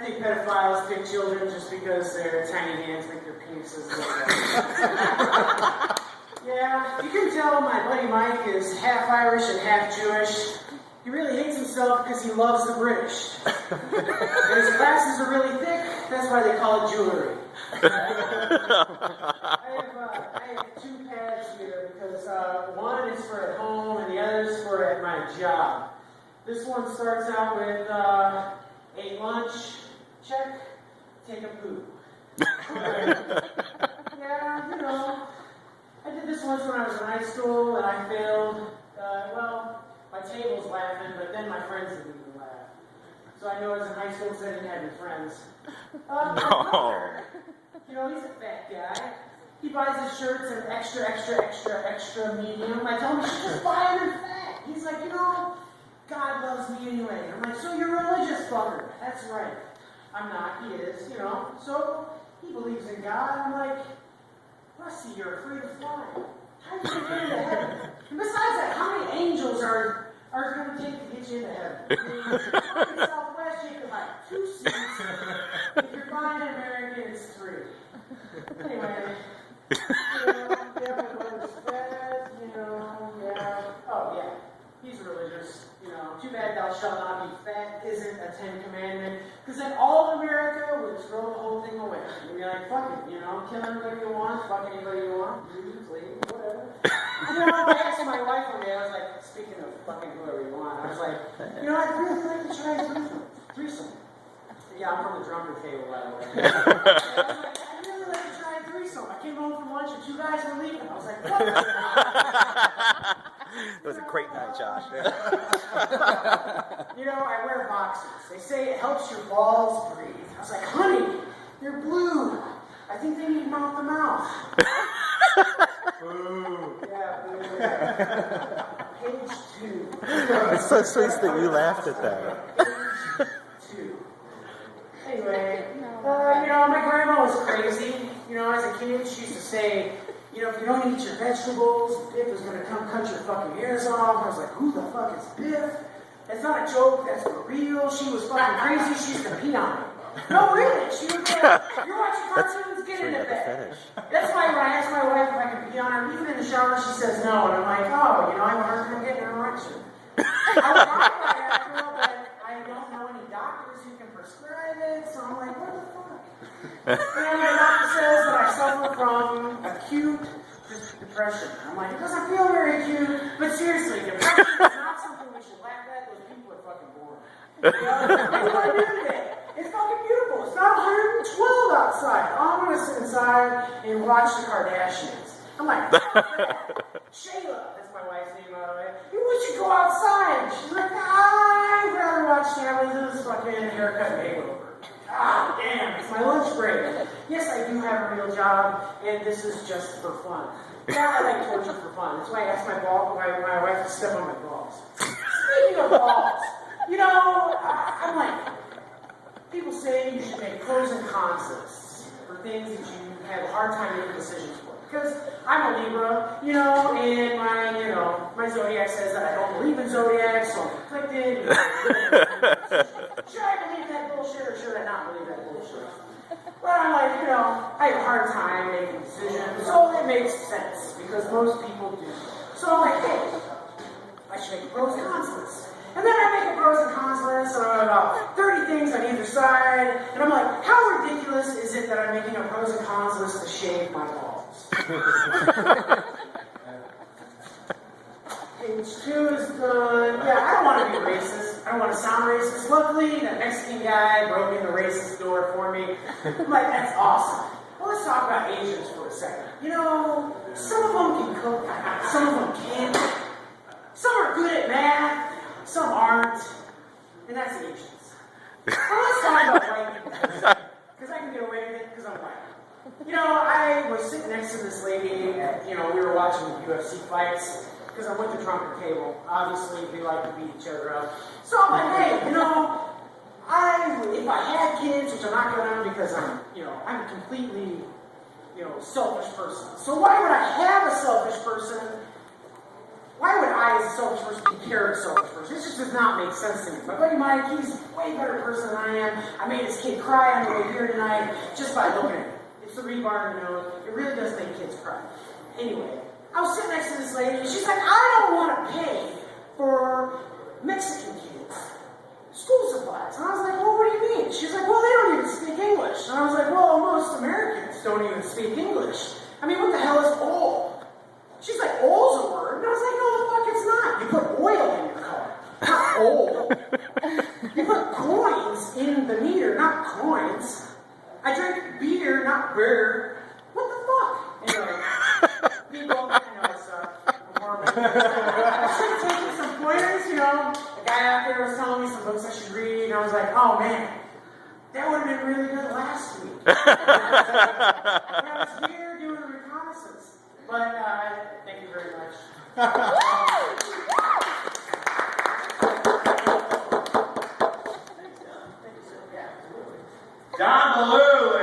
think pedophiles pick children just because their tiny hands make their penises look like. Yeah, you can tell my buddy Mike is half Irish and half Jewish. He really hates himself because he loves the British. And his glasses are really thick, that's why they call it jewelry. I have two pads here because one is for at home and the other is for at my job. This one starts out with ate lunch, check, take a poo. Yeah, you know, I did this once when I was in high school and I failed. My table's laughing, but then my friends didn't even laugh. So I know I was in high school because I didn't have any friends. No. You know, he's a fat guy. He buys his shirts in extra medium. I told him he should just buy them in fat. He's like, you know, God loves me anyway. I'm like, so you're religious, fucker. That's right. I'm not. He is, you know. So he believes in God. I'm like, Rusty, you're afraid to fly. How do you get into heaven? And besides that, how many angels are going to take to get you into heaven? I mean, in Southwest, you can buy 2 seats. If you're flying in America, it's 3. Anyway, my brother's fat, yeah. Oh, yeah. He's religious, Too bad thou shalt not be fat isn't a 10 commandment. Because then all of America would throw the whole thing away. You'd be like, fuck it, kill anybody you want, fuck anybody you want, Jews, ladies, whatever. I asked my wife one day, I was like, speaking of fucking whoever you want, I was like, I'd really like to try a threesome. Yeah, I'm from the drunken table, by the way. I was like, I'd really like to try a threesome. I came home from lunch and 2 guys were leaving. I was like, what? It was a great night, Josh. I wear boxers. They say it helps your balls breathe. I was like, honey, they're blue. I think they need mouth to mouth. Boo. Yeah, boo. Page 2. It's so sweet that you laughed at that. Page 2. Anyway, my grandma was crazy. As a kid, she used to say, if you don't eat your vegetables, Biff is going to come cut your fucking ears off. I was like, who the fuck is Biff? That's not a joke, that's for real. She was fucking crazy, she used to pee on me. No, really, she was like, you're watching cartoons, get into bed. That's why when I ask my wife if I can pee on her, even in the shower, she says no. And I'm like, I have a hard time getting an erection. I was talking about it, but I don't know any doctors who can prescribe it, so I'm like, what the fuck? And the doctor says that I suffer from acute depression. I'm like, it doesn't feel very acute, but seriously, depression is not something we should laugh at. Those people are fucking boring. What do I do today? It's fucking beautiful. It's not 112 outside. Oh, I'm going to sit inside and watch the Kardashians. I'm like, Shayla, that's my wife's name, by the way. We should go outside. She's like, I'd rather watch Shayla's fucking haircut makeover. Ah, damn, it's my lunch break. Yes, I do have a real job, and this is just for fun. Yeah, I like torture for fun. That's why I asked my wife to step on my balls. Speaking of balls, I'm like, people say you should make pros and cons lists for things that you have a hard time making decisions for. Because I'm a Libra, and my zodiac says that I don't believe in zodiac, so I'm conflicted. Should I believe that bullshit or should I not believe that bullshit? But I'm like, I have a hard time making decisions, so it makes sense because most people do. So I'm like, hey, I should make a pros and cons list. And then I make a pros and cons list of about 30 things on either side, and I'm like, how ridiculous is it that I'm making a pros and cons list to shave my balls? Page 2 is done. Yeah, I don't want to be racist. I don't want to sound racist. Luckily, that Mexican guy broke in the racist door for me. I'm like, that's awesome. Well, let's talk about Asians for a second. Some of them can cook, some of them can't. Some are good at math, some aren't. And that's Asians. Well, let's talk about white people. Because I can get away with it because I'm white. I was sitting next to this lady at, we were watching UFC fights. Because I'm with the drunken table. Obviously, we like to beat each other up. So I'm like, hey, if I had kids, which I'm not going to because I'm a completely, selfish person. So why would I have a selfish person why would I, as a selfish person, care of a selfish person? It just does not make sense to me. My buddy Mike, he's a way better person than I am. I made this kid cry on the way here tonight just by looking at him. It's the rebar in the nose. It really does make kids cry. Anyway, I was sitting next to this lady, and she's like, I don't want to pay for Mexican kids' school supplies. And I was like, well, what do you mean? She's like, well, they don't even speak English. And I was like, well, most Americans don't even speak English. I mean, what the hell is oil? She's like, oil's a word. And I was like, no, the fuck it's not. You put oil in your car, not oil. You put coins in the meter, not coins. I drink beer, not beer. What the fuck? Anyway, people, I know it's morbid. I should have taken some pointers, you know. The guy out there was telling me some books I should read, and I was like, oh man, that would have been really good last week. When I was here doing the reconnaissance. But thank you very much. Thank you, sir. Yeah, absolutely. John Malou.